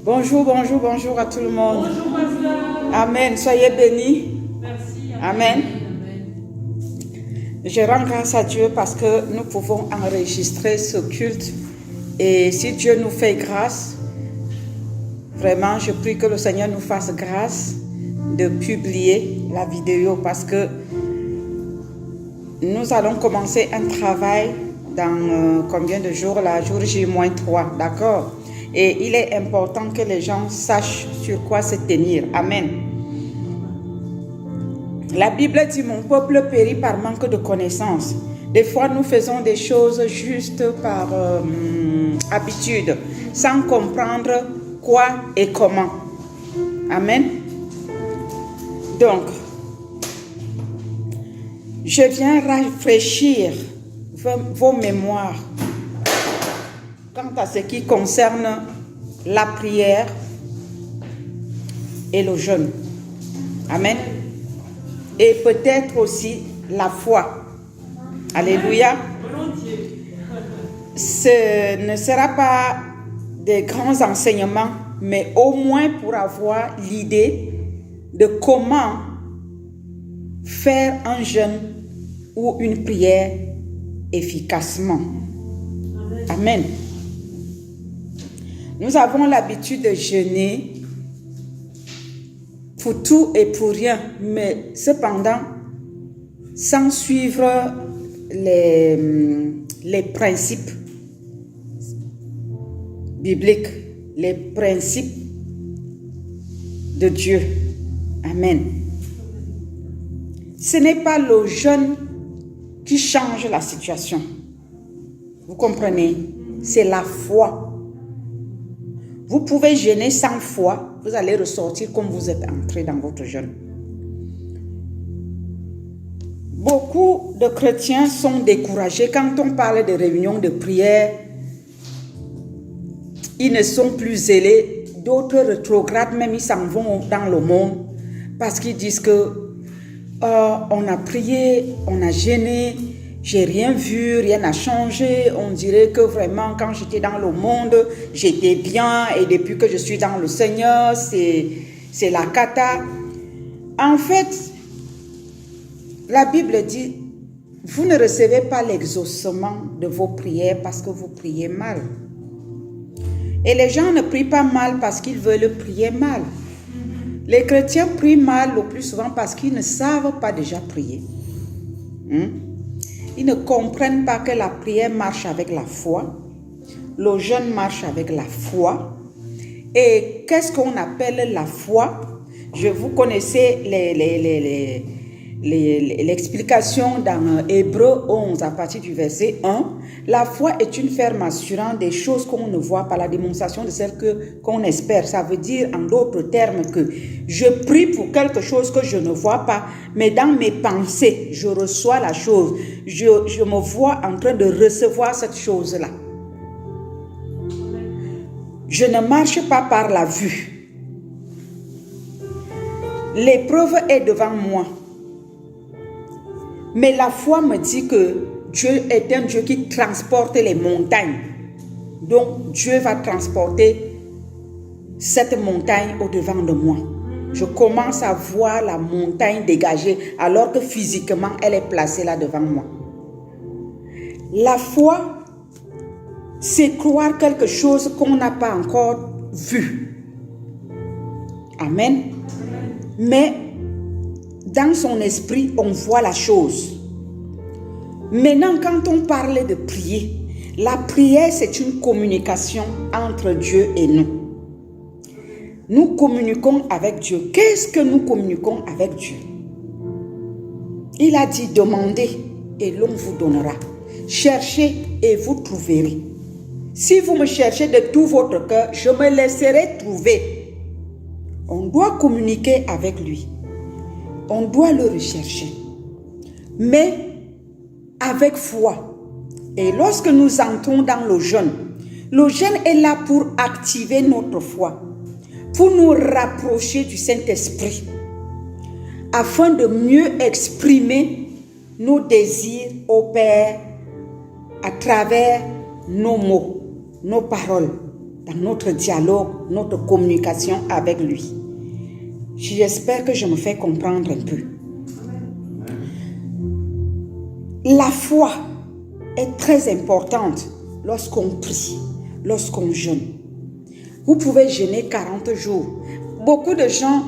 Bonjour, bonjour, bonjour à tout le monde. Bonjour, pasteur. Amen. Soyez bénis. Merci. Amen. Je rends grâce à Dieu parce que nous pouvons enregistrer ce culte. Et si Dieu nous fait grâce, vraiment, je prie que le Seigneur nous fasse grâce de publier la vidéo parce que nous allons commencer un travail dans combien de jours là? Jour J-3, d'accord? Et il est important que les gens sachent sur quoi se tenir. Amen. La Bible dit, mon peuple périt par manque de connaissance. Des fois, nous faisons des choses juste par habitude, sans comprendre quoi et comment. Amen. Donc, je viens rafraîchir vos mémoires quant à ce qui concerne la prière et le jeûne. Amen. Et peut-être aussi la foi. Alléluia. Ce ne sera pas des grands enseignements, mais au moins pour avoir l'idée de comment faire un jeûne ou une prière efficacement. Amen. Nous avons l'habitude de jeûner pour tout et pour rien, mais cependant, sans suivre les principes bibliques, les principes de Dieu. Amen. Ce n'est pas le jeûne qui change la situation. Vous comprenez? C'est la foi. Vous pouvez jeûner sans foi, vous allez ressortir comme vous êtes entré dans votre jeûne. Beaucoup de chrétiens sont découragés quand on parle de réunions de prière. Ils ne sont plus zélés. D'autres rétrogrades, même ils s'en vont dans le monde parce qu'ils disent que on a prié, on a jeûné, j'ai rien vu, rien n'a changé. On dirait que vraiment quand j'étais dans le monde, j'étais bien et depuis que je suis dans le Seigneur, c'est la cata. En fait, la Bible dit, vous ne recevez pas l'exaucement de vos prières parce que vous priez mal. Et les gens ne prient pas mal parce qu'ils veulent prier mal. Les chrétiens prient mal le plus souvent parce qu'ils ne savent pas déjà prier. Ils ne comprennent pas que la prière marche avec la foi. Le jeûne marche avec la foi. Et qu'est-ce qu'on appelle la foi? Vous connaissez l'explication dans Hébreux 11 à partir du verset 1. La foi est une ferme assurance des choses qu'on ne voit pas, la démonstration de celles qu'on espère. Ça veut dire en d'autres termes que je prie pour quelque chose que je ne vois pas, mais dans mes pensées, je reçois la chose. Je me vois en train de recevoir cette chose-là. Je ne marche pas par la vue. L'épreuve est devant moi. Mais la foi me dit que Dieu est un Dieu qui transporte les montagnes. Donc Dieu va transporter cette montagne au-devant de moi. Je commence à voir la montagne dégagée alors que physiquement elle est placée là devant moi. La foi, c'est croire quelque chose qu'on n'a pas encore vu. Amen. Mais dans son esprit, on voit la chose. Maintenant, quand on parle de prier, la prière, c'est une communication entre Dieu et nous. Nous communiquons avec Dieu. Qu'est-ce que nous communiquons avec Dieu? Il a dit, demandez et l'on vous donnera. Cherchez et vous trouverez. Si vous me cherchez de tout votre cœur, je me laisserai trouver. On doit communiquer avec lui. On doit le rechercher. Mais avec foi. Et lorsque nous entrons dans le jeûne est là pour activer notre foi, pour nous rapprocher du Saint-Esprit, afin de mieux exprimer nos désirs au Père à travers nos mots, nos paroles. dans notre dialogue, notre communication avec lui. J'espère que je me fais comprendre un peu. La foi est très importante lorsqu'on prie, lorsqu'on jeûne. Vous pouvez jeûner 40 jours. Beaucoup de gens,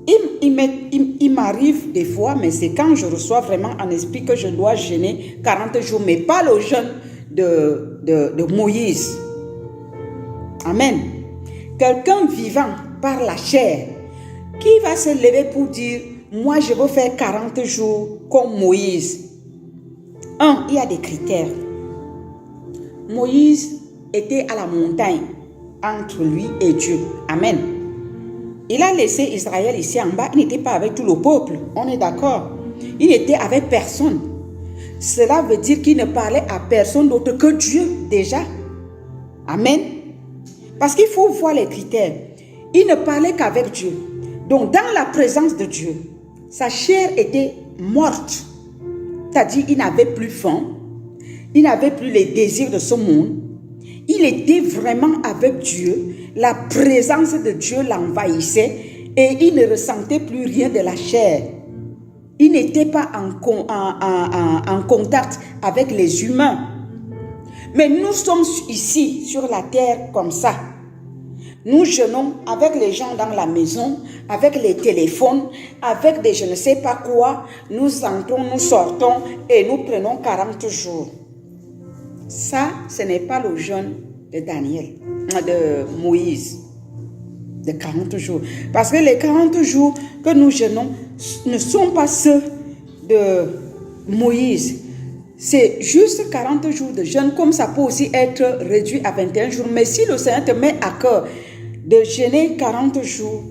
il m'arrive des fois, mais c'est quand je reçois vraiment en esprit que je dois jeûner 40 jours, mais pas le jeûne de Moïse. Amen. Quelqu'un vivant par la chair, qui va se lever pour dire, moi je veux faire 40 jours comme Moïse. Il y a des critères. Moïse était à la montagne entre lui et Dieu. Amen. Il a laissé Israël ici en bas. Il n'était pas avec tout le peuple. On est d'accord. Il n'était avec personne. Cela veut dire qu'il ne parlait à personne d'autre que Dieu déjà. Amen. Parce qu'il faut voir les critères. Il ne parlait qu'avec Dieu. Donc dans la présence de Dieu, sa chair était morte. C'est-à-dire qu'il n'avait plus faim. Il n'avait plus les désirs de ce monde. Il était vraiment avec Dieu. La présence de Dieu l'envahissait et il ne ressentait plus rien de la chair. Il n'était pas en contact avec les humains. Mais nous sommes ici sur la terre comme ça. Nous jeûnons avec les gens dans la maison, avec les téléphones, avec des je ne sais pas quoi. Nous entrons, nous sortons et nous prenons 40 jours. Ça, ce n'est pas le jeûne de Daniel, de Moïse, de 40 jours. Parce que les 40 jours que nous jeûnons ne sont pas ceux de Moïse. C'est juste 40 jours de jeûne, comme ça peut aussi être réduit à 21 jours. Mais si le Seigneur te met à cœur de jeûner 40 jours,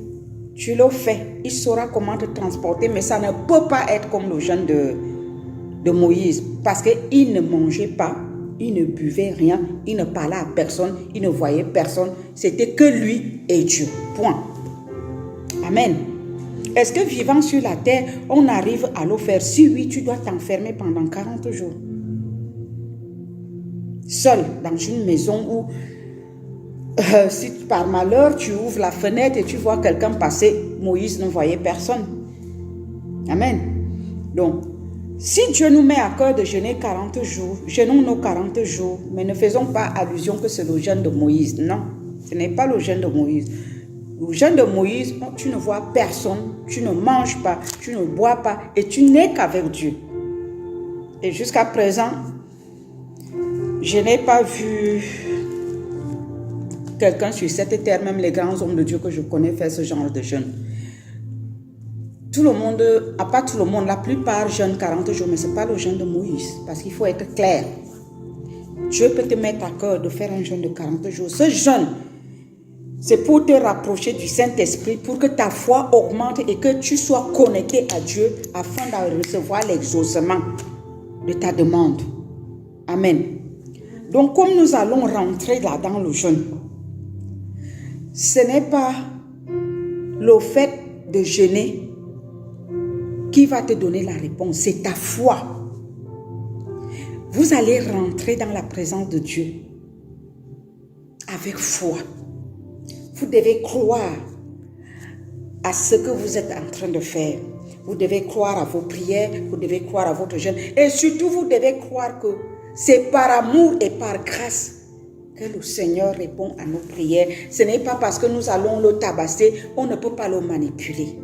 tu le fais. Il saura comment te transporter, mais ça ne peut pas être comme le jeûne de Moïse. Parce qu'il ne mangeait pas, il ne buvait rien, il ne parlait à personne, il ne voyait personne. C'était que lui et Dieu. Point. Amen. Est-ce que vivant sur la terre, on arrive à le faire? Si oui, tu dois t'enfermer pendant 40 jours. Seul, dans une maison où, si par malheur, tu ouvres la fenêtre et tu vois quelqu'un passer, Moïse ne voyait personne. Amen. Donc, si Dieu nous met à cœur de jeûner 40 jours, jeûnons nos 40 jours, mais ne faisons pas allusion que c'est le jeûne de Moïse. Non, ce n'est pas le jeûne de Moïse. Le jeûne de Moïse, tu ne vois personne, tu ne manges pas, tu ne bois pas et tu n'es qu'avec Dieu. Et jusqu'à présent, je n'ai pas vu quelqu'un sur cette terre, même les grands hommes de Dieu que je connais, faire ce genre de jeûne. Tout le monde, pas tout le monde, la plupart jeûnent 40 jours, mais ce n'est pas le jeûne de Moïse, parce qu'il faut être clair. Dieu peut te mettre à cœur de faire un jeûne de 40 jours. Ce jeûne, c'est pour te rapprocher du Saint-Esprit, pour que ta foi augmente et que tu sois connecté à Dieu afin de recevoir l'exaucement de ta demande. Amen. Donc, comme nous allons rentrer là dans le jeûne, ce n'est pas le fait de jeûner qui va te donner la réponse, c'est ta foi. Vous allez rentrer dans la présence de Dieu avec foi. Vous devez croire à ce que vous êtes en train de faire. Vous devez croire à vos prières, vous devez croire à votre jeûne. Et surtout, vous devez croire que c'est par amour et par grâce que le Seigneur répond à nos prières. Ce n'est pas parce que nous allons le tabasser, on ne peut pas le manipuler.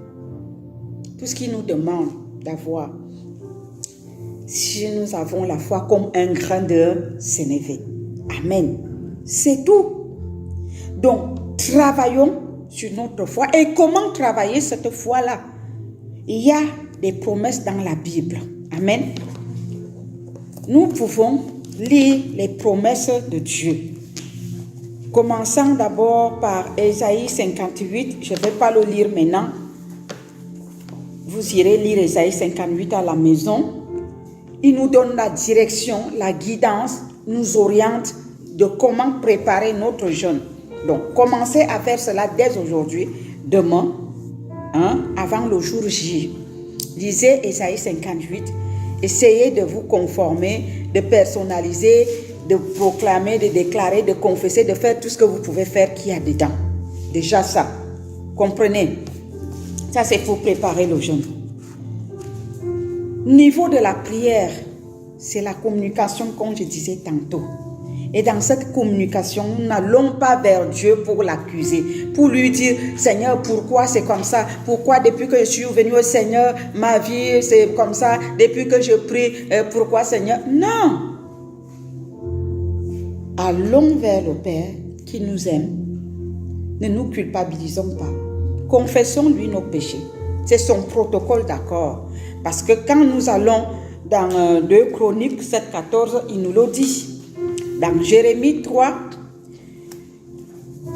Tout ce qu'il nous demande d'avoir, si nous avons la foi comme un grain de sénévé. Amen. C'est tout. Donc, travaillons sur notre foi. Et comment travailler cette foi-là? Il y a des promesses dans la Bible. Amen. Nous pouvons lire les promesses de Dieu. Commençons d'abord par Ésaïe 58. Je ne vais pas le lire maintenant. Vous irez lire Ésaïe 58 à la maison. Il nous donne la direction, la guidance, nous oriente de comment préparer notre jeûne. Donc, commencez à faire cela dès aujourd'hui, demain, avant le jour J. Lisez Ésaïe 58. Essayez de vous conformer, de personnaliser de proclamer, de déclarer, de confesser, de faire tout ce que vous pouvez faire qu'il y a dedans. Déjà ça. Comprenez? Ça, c'est pour préparer le jeûne. Niveau de la prière, c'est la communication, comme je disais tantôt. Et dans cette communication, nous n'allons pas vers Dieu pour l'accuser, pour lui dire, Seigneur, pourquoi c'est comme ça? Pourquoi depuis que je suis venu au Seigneur, ma vie c'est comme ça? Depuis que je prie, pourquoi Seigneur? Non! Allons vers le Père qui nous aime. Ne nous culpabilisons pas. Confessons-lui nos péchés. C'est son protocole d'accord. Parce que quand nous allons dans 2 Chroniques 7,14, il nous le dit. Dans Jérémie 3,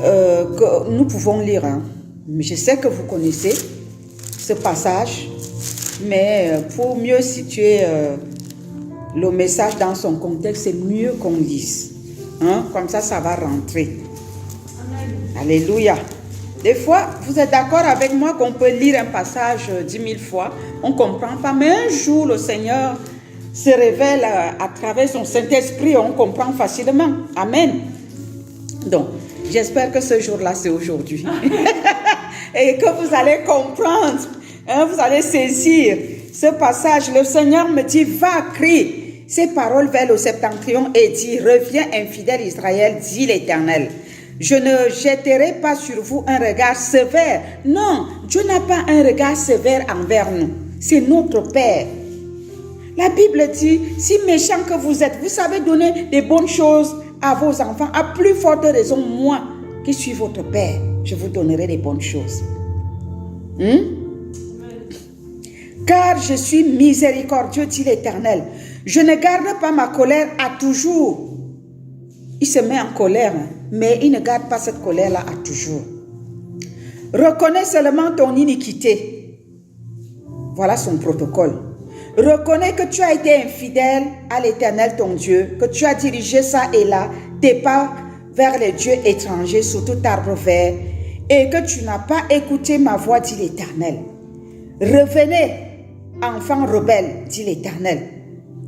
que nous pouvons lire. Mais je sais que vous connaissez ce passage, mais pour mieux situer le message dans son contexte, c'est mieux qu'on lise. Comme ça, ça va rentrer. Amen. Alléluia. Des fois, vous êtes d'accord avec moi qu'on peut lire un passage 10 000 fois, on ne comprend pas, mais un jour, le Seigneur se révèle à travers son Saint-Esprit, on comprend facilement. Amen. Donc, j'espère que ce jour-là, c'est aujourd'hui. Et que vous allez comprendre, vous allez saisir ce passage. Le Seigneur me dit, va, crie ces paroles vers le septentrion et dit, reviens infidèle Israël, dit l'Éternel. Je ne jetterai pas sur vous un regard sévère. Non, Dieu n'a pas un regard sévère envers nous. C'est notre Père. La Bible dit, si méchant que vous êtes, vous savez donner des bonnes choses à vos enfants, à plus forte raison, moi, qui suis votre Père, je vous donnerai des bonnes choses. Car je suis miséricordieux, dit l'Éternel. Je ne garde pas ma colère à toujours. Il se met en colère, mais il ne garde pas cette colère-là à toujours. Reconnais seulement ton iniquité. Voilà son protocole. Reconnais que tu as été infidèle à l'Éternel ton Dieu, que tu as dirigé ça et là, tes pas vers les dieux étrangers sous tout arbre vert, et que tu n'as pas écouté ma voix, dit l'Éternel. Revenez, enfants rebelles, dit l'Éternel,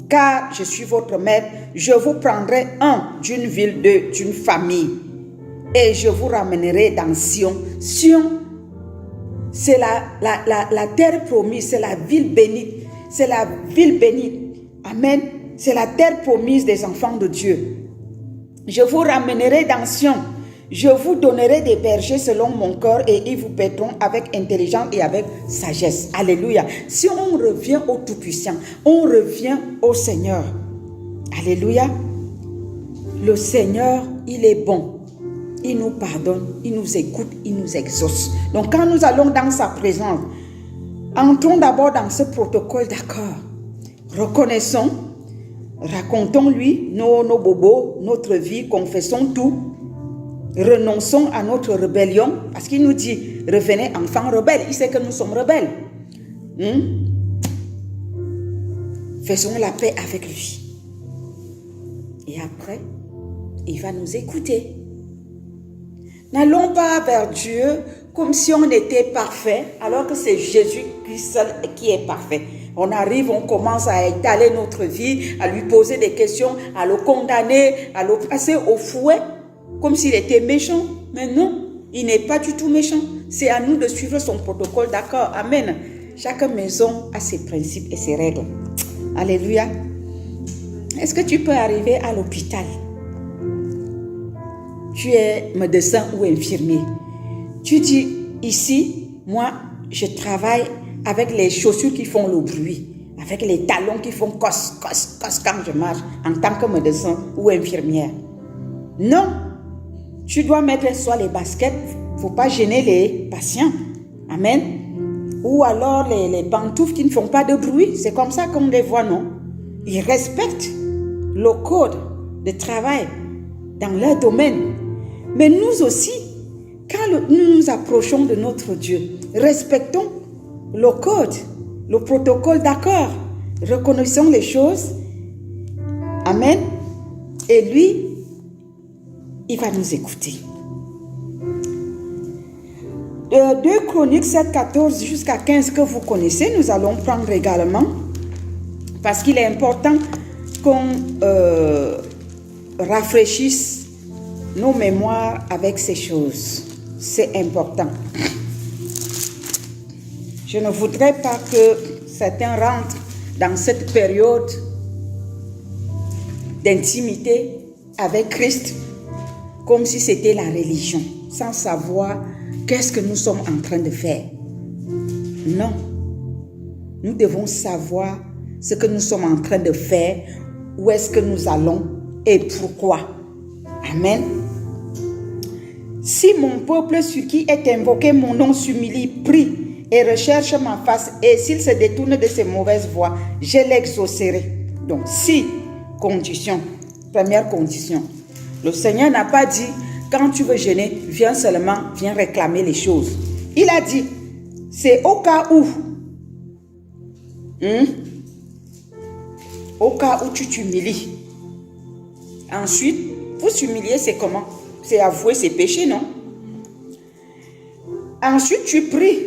car je suis votre maître, je vous prendrai un d'une ville, deux d'une famille, et je vous ramènerai dans Sion. Sion, c'est la terre promise, c'est la ville bénite. C'est la ville bénie. Amen. C'est la terre promise des enfants de Dieu. Je vous ramènerai dans Sion. Je vous donnerai des bergers selon mon cœur et ils vous paîtront avec intelligence et avec sagesse. Alléluia. Si on revient au Tout-Puissant, on revient au Seigneur. Alléluia. Le Seigneur, il est bon. Il nous pardonne, il nous écoute, il nous exauce. Donc quand nous allons dans sa présence, entrons d'abord dans ce protocole d'accord. Reconnaissons, racontons-lui nos bobos, notre vie, confessons tout. Renonçons à notre rébellion, parce qu'il nous dit, revenez enfants rebelles. Il sait que nous sommes rebelles. Faisons la paix avec lui. Et après, il va nous écouter. N'allons pas vers Dieu comme si on était parfait, alors que c'est Jésus-Christ seul qui est parfait. On arrive, on commence à étaler notre vie, à lui poser des questions, à le condamner, à le passer au fouet, comme s'il était méchant. Mais non, il n'est pas du tout méchant. C'est à nous de suivre son protocole, d'accord? Amen. Chaque maison a ses principes et ses règles. Alléluia. Est-ce que tu peux arriver à l'hôpital? Tu es médecin ou infirmier. Tu dis, ici, moi, je travaille avec les chaussures qui font le bruit, avec les talons qui font cos, cos, cos quand je marche en tant que médecin ou infirmière. Non, tu dois mettre soit les baskets, il ne faut pas gêner les patients. Amen. Ou alors les pantoufles qui ne font pas de bruit. C'est comme ça qu'on les voit, non? Ils respectent le code de travail dans leur domaine. Mais nous aussi, quand nous nous approchons de notre Dieu, respectons le code, le protocole d'accord. Reconnaissons les choses. Amen. Et lui, il va nous écouter. 2 Chroniques 7, 14 jusqu'à 15 que vous connaissez, nous allons prendre également. Parce qu'il est important qu'on rafraîchisse nos mémoires avec ces choses. C'est important. Je ne voudrais pas que certains rentrent dans cette période d'intimité avec Christ comme si c'était la religion, sans savoir qu'est-ce que nous sommes en train de faire. Non. Nous devons savoir ce que nous sommes en train de faire, où est-ce que nous allons et pourquoi. Amen. Si mon peuple sur qui est invoqué mon nom s'humilie, prie et recherche ma face, et s'il se détourne de ses mauvaises voies, je l'exaucerai. Donc, si, condition, première condition, le Seigneur n'a pas dit, quand tu veux jeûner, viens réclamer les choses. Il a dit, c'est au cas où, au cas où tu t'humilies. Ensuite, pour s'humilier, c'est comment? C'est avouer ses péchés, non? Ensuite, tu pries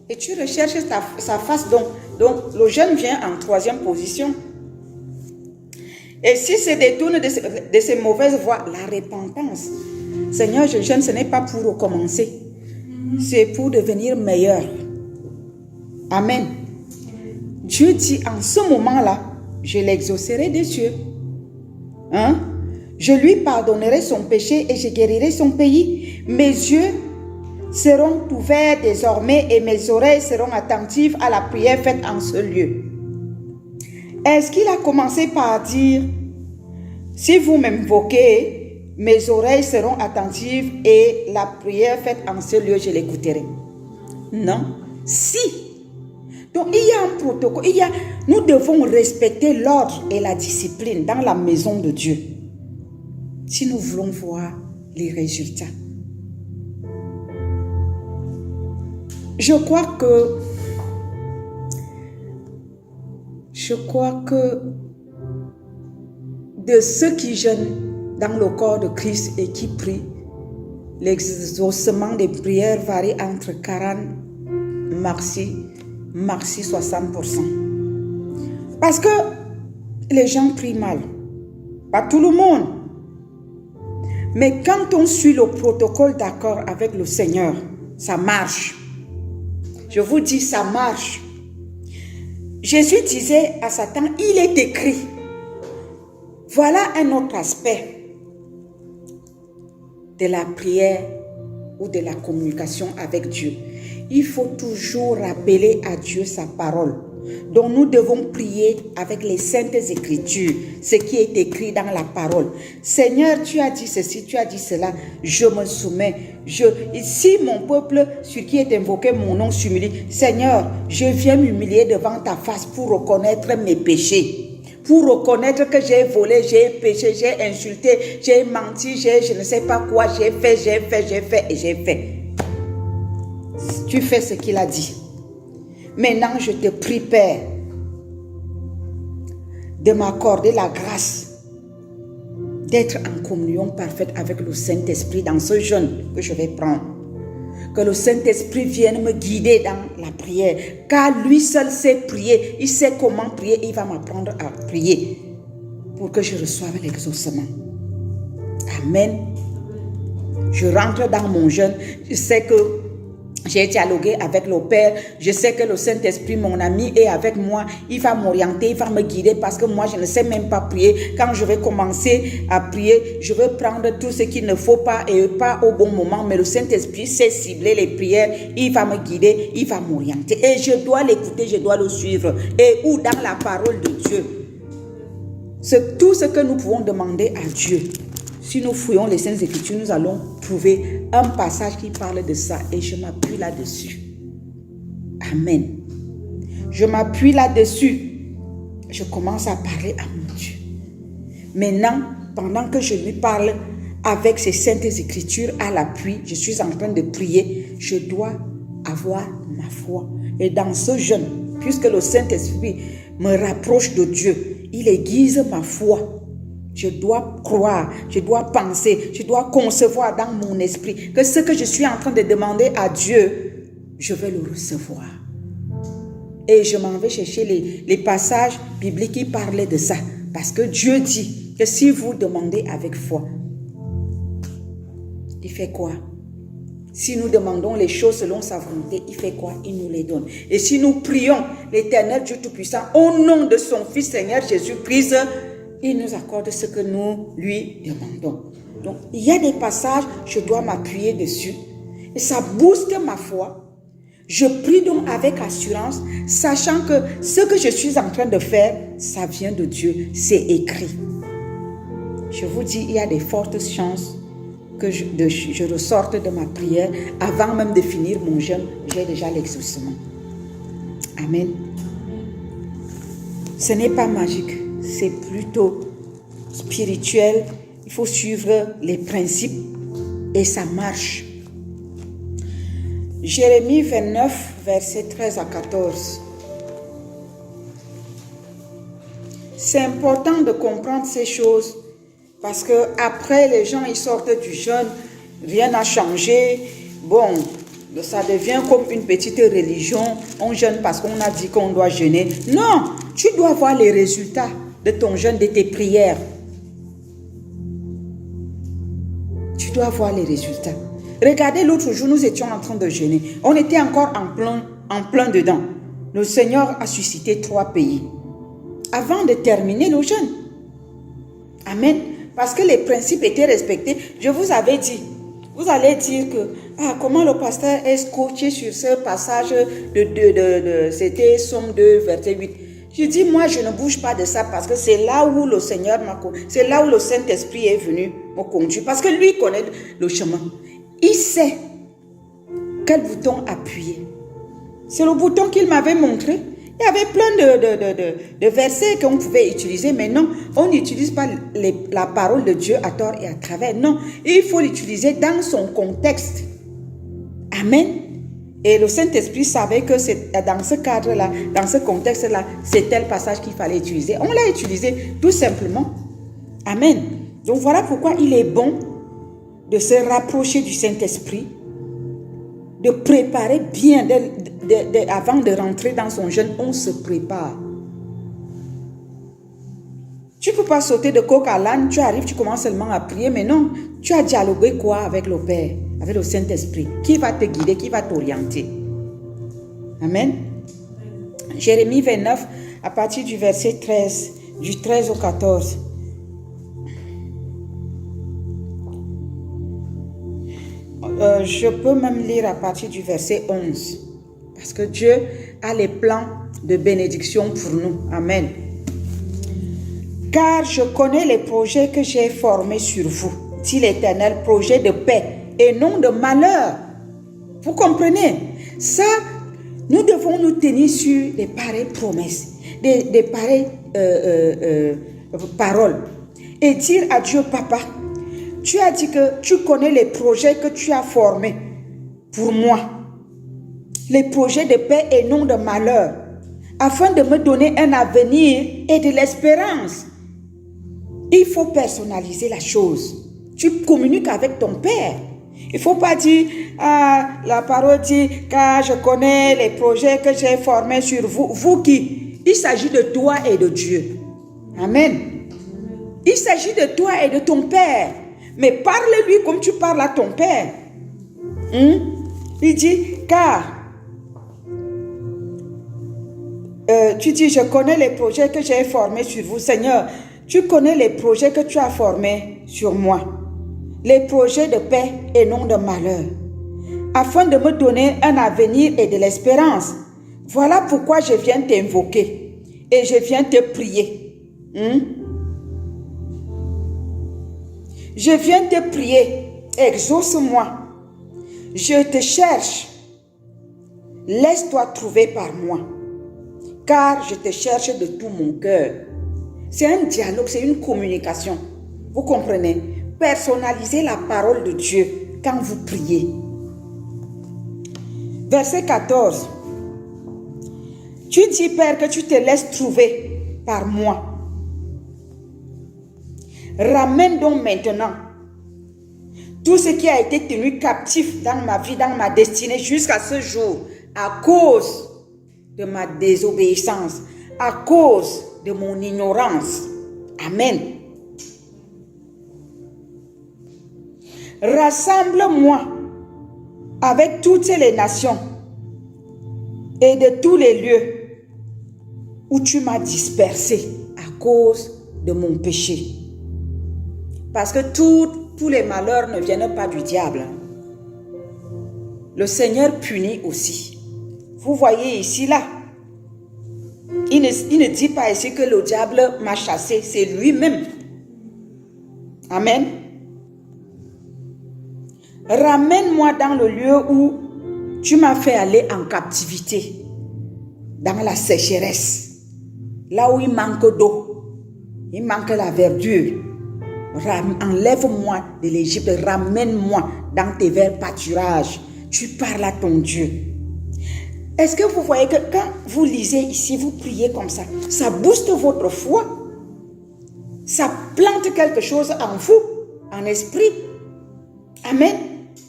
et tu recherches sa face. Donc, le jeûne vient en troisième position. Et si se détourne de ses mauvaises voies, la repentance. Seigneur, je jeûne, ce n'est pas pour recommencer. C'est pour devenir meilleur. Amen. Dieu dit, en ce moment-là, je l'exaucerai des cieux. Je lui pardonnerai son péché et je guérirai son pays. Mes yeux seront ouverts désormais et mes oreilles seront attentives à la prière faite en ce lieu. Est-ce qu'il a commencé par dire, si vous m'invoquez, mes oreilles seront attentives et la prière faite en ce lieu, je l'écouterai? Non. Si. Donc, il y a un protocole. Nous devons respecter l'ordre et la discipline dans la maison de Dieu. Si nous voulons voir les résultats. Je crois que de ceux qui jeûnent dans le corps de Christ et qui prient, l'exaucement des prières varie entre 40, maxi 60%. Parce que les gens prient mal. Pas tout le monde. Mais quand on suit le protocole d'accord avec le Seigneur, ça marche. Je vous dis, ça marche. Jésus disait à Satan, il est écrit. Voilà un autre aspect de la prière ou de la communication avec Dieu. Il faut toujours rappeler à Dieu sa parole. Donc nous devons prier avec les saintes écritures, ce qui est écrit dans la parole. Seigneur, tu as dit ceci, tu as dit cela, je me soumets. Si mon peuple sur qui est invoqué mon nom s'humilie, Seigneur, je viens m'humilier devant ta face pour reconnaître mes péchés. Pour reconnaître que j'ai volé, j'ai péché, j'ai insulté, j'ai menti, je ne sais pas quoi, j'ai fait. Tu fais ce qu'il a dit. Maintenant, je te prie, Père, de m'accorder la grâce d'être en communion parfaite avec le Saint-Esprit dans ce jeûne que je vais prendre. Que le Saint-Esprit vienne me guider dans la prière. Car lui seul sait prier. Il sait comment prier. Il va m'apprendre à prier pour que je reçoive l'exaucement. Amen. Je rentre dans mon jeûne. Je sais que j'ai dialogué avec le Père. Je sais que le Saint-Esprit, mon ami, est avec moi. Il va m'orienter, il va me guider parce que moi, je ne sais même pas prier. Quand je vais commencer à prier, je vais prendre tout ce qu'il ne faut pas et pas au bon moment. Mais le Saint-Esprit sait cibler les prières. Il va me guider, il va m'orienter. Et je dois l'écouter, je dois le suivre. Et où dans la parole de Dieu. C'est tout ce que nous pouvons demander à Dieu. Si nous fouillons les Saintes Écritures, nous allons trouver un passage qui parle de ça et je m'appuie là-dessus. Amen. Je m'appuie là-dessus. Je commence à parler à mon Dieu. Maintenant, pendant que je lui parle avec ces Saintes Écritures à l'appui, je suis en train de prier, je dois avoir ma foi. Et dans ce jeûne, puisque le Saint-Esprit me rapproche de Dieu, il aiguise ma foi. Je dois croire, je dois penser, je dois concevoir dans mon esprit que ce que je suis en train de demander à Dieu, je vais le recevoir. Et je m'en vais chercher les passages bibliques qui parlaient de ça. Parce que Dieu dit, que si vous demandez avec foi, il fait quoi? Si nous demandons les choses selon sa volonté, il fait quoi? Il nous les donne. Et si nous prions l'Éternel Dieu Tout-Puissant au nom de son Fils Seigneur Jésus-Christ, il nous accorde ce que nous lui demandons. Donc, il y a des passages, je dois m'appuyer dessus. Et ça booste ma foi. Je prie donc avec assurance, sachant que ce que je suis en train de faire, ça vient de Dieu. C'est écrit. Je vous dis, il y a des fortes chances que je ressorte de ma prière. Avant même de finir mon jeûne, j'ai déjà l'exaucement. Amen. Ce n'est pas magique, c'est plutôt spirituel. Il faut suivre les principes et ça marche. Jérémie 29, versets 13 à 14. C'est important de comprendre ces choses parce que après les gens ils sortent du jeûne, rien n'a changé. Bon, ça devient comme une petite religion. On jeûne parce qu'on a dit qu'on doit jeûner. Non, tu dois voir les résultats de ton jeûne, de tes prières. Tu dois voir les résultats. Regardez, l'autre jour, nous étions en train de jeûner. On était encore en plein dedans. Le Seigneur a suscité 3 pays avant de terminer le jeûne. Amen. Parce que les principes étaient respectés. Je vous avais dit, vous allez dire que comment le pasteur est scotché sur ce passage c'était Somme 2, verset 8. Je dis, moi, je ne bouge pas de ça parce que c'est là où le Seigneur m'a conduit. C'est là où le Saint-Esprit est venu me conduire. Parce que lui connaît le chemin. Il sait quel bouton appuyer. C'est le bouton qu'il m'avait montré. Il y avait plein de versets qu'on pouvait utiliser. Mais non, on n'utilise pas la parole de Dieu à tort et à travers. Non, il faut l'utiliser dans son contexte. Amen. Et le Saint-Esprit savait que c'est dans ce cadre-là, dans ce contexte-là, c'est tel passage qu'il fallait utiliser. On l'a utilisé tout simplement. Amen. Donc voilà pourquoi il est bon de se rapprocher du Saint-Esprit, de préparer bien, avant de rentrer dans son jeûne, on se prépare. Tu ne peux pas sauter de coq à l'âne, tu arrives, tu commences seulement à prier, mais non, tu as dialogué quoi avec le Père, avec le Saint-Esprit, qui va te guider, qui va t'orienter. Amen. Jérémie 29, à partir du verset 13, du 13 au 14. Je peux même lire à partir du verset 11. Parce que Dieu a les plans de bénédiction pour nous. Amen. Car je connais les projets que j'ai formés sur vous, dit l'Éternel, projets de paix et non de malheur. Vous comprenez? Ça, nous devons nous tenir sur des pareilles promesses, des pareilles paroles. Et dire à Dieu, Papa, tu as dit que tu connais les projets que tu as formés pour moi. Les projets de paix et non de malheur, afin de me donner un avenir et de l'espérance. Il faut personnaliser la chose. Tu communiques avec ton Père. Il ne faut pas dire, la parole dit, car je connais les projets que j'ai formés sur vous. Vous qui? Il s'agit de toi et de Dieu. Amen. Il s'agit de toi et de ton Père. Mais parle-lui comme tu parles à ton Père. Il dit, car tu dis, je connais les projets que j'ai formés sur vous. Seigneur, tu connais les projets que tu as formés sur moi. Les projets de paix et non de malheur. Afin de me donner un avenir et de l'espérance. Voilà pourquoi je viens t'invoquer. Et je viens te prier. Je viens te prier. Exauce-moi. Je te cherche. Laisse-toi trouver par moi. Car je te cherche de tout mon cœur. C'est un dialogue, c'est une communication. Vous comprenez? Personnalisez la parole de Dieu quand vous priez. Verset 14. Tu dis, Père, que tu te laisses trouver par moi. Ramène donc maintenant tout ce qui a été tenu captif dans ma vie, dans ma destinée jusqu'à ce jour, à cause de ma désobéissance, à cause de mon ignorance. Amen. rassemble-moi avec toutes les nations et de tous les lieux où tu m'as dispersé à cause de mon péché. Parce que tous les malheurs ne viennent pas du diable. Le Seigneur punit aussi. Vous voyez ici, là, il ne dit pas ici que le diable m'a chassé, c'est lui-même. Amen. Ramène-moi dans le lieu où tu m'as fait aller en captivité, dans la sécheresse, là où il manque d'eau, il manque la verdure. Enlève-moi de l'Égypte, ramène-moi dans tes verts pâturages. Tu parles à ton Dieu. Est-ce que vous voyez que quand vous lisez ici, vous priez comme ça booste votre foi. Ça plante quelque chose en vous, en esprit. Amen.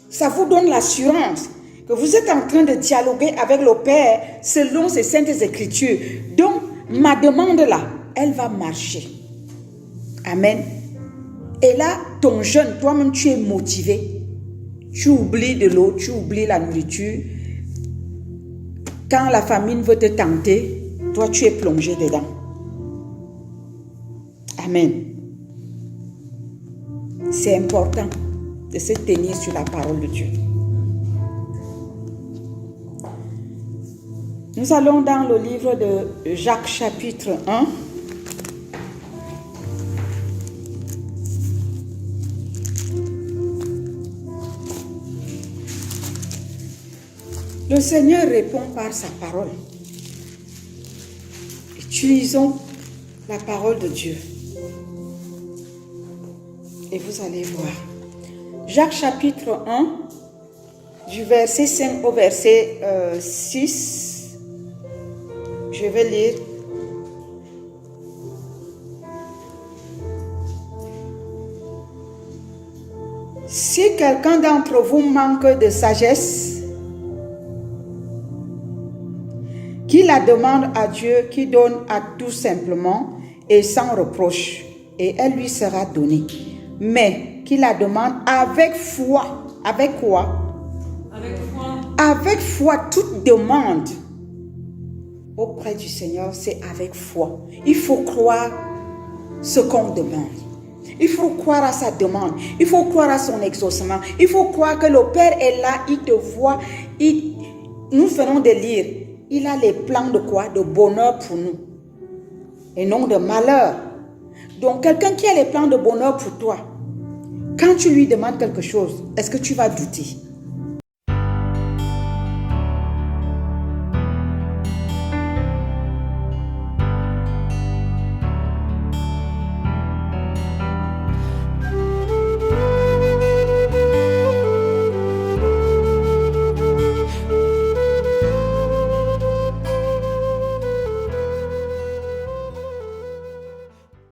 Ça vous donne l'assurance que vous êtes en train de dialoguer avec le Père selon ces saintes écritures. Donc, ma demande là, elle va marcher. Amen. Et là, ton jeûne, toi-même, tu es motivé. Tu oublies de l'eau, tu oublies la nourriture. Quand la famine veut te tenter, toi, tu es plongé dedans. Amen. C'est important de se tenir sur la parole de Dieu. Nous allons dans le livre de Jacques chapitre 1. Le Seigneur répond par sa parole. Utilisons la parole de Dieu. Et vous allez voir. Jacques chapitre 1, du verset 5 au verset 6. Je vais lire. Si quelqu'un d'entre vous manque de sagesse, qu'il la demande à Dieu qui donne à tout simplement et sans reproche, et elle lui sera donnée. Mais qu'il la demande avec foi. Avec quoi? Avec foi. Avec foi, toute demande auprès du Seigneur, c'est avec foi. Il faut croire ce qu'on demande. Il faut croire à sa demande. Il faut croire à son exaucement. Il faut croire que le Père est là, il te voit. Nous venons de lire. Il a les plans de quoi? De bonheur pour nous. Et non de malheur. Donc, quelqu'un qui a les plans de bonheur pour toi, quand tu lui demandes quelque chose, est-ce que tu vas douter?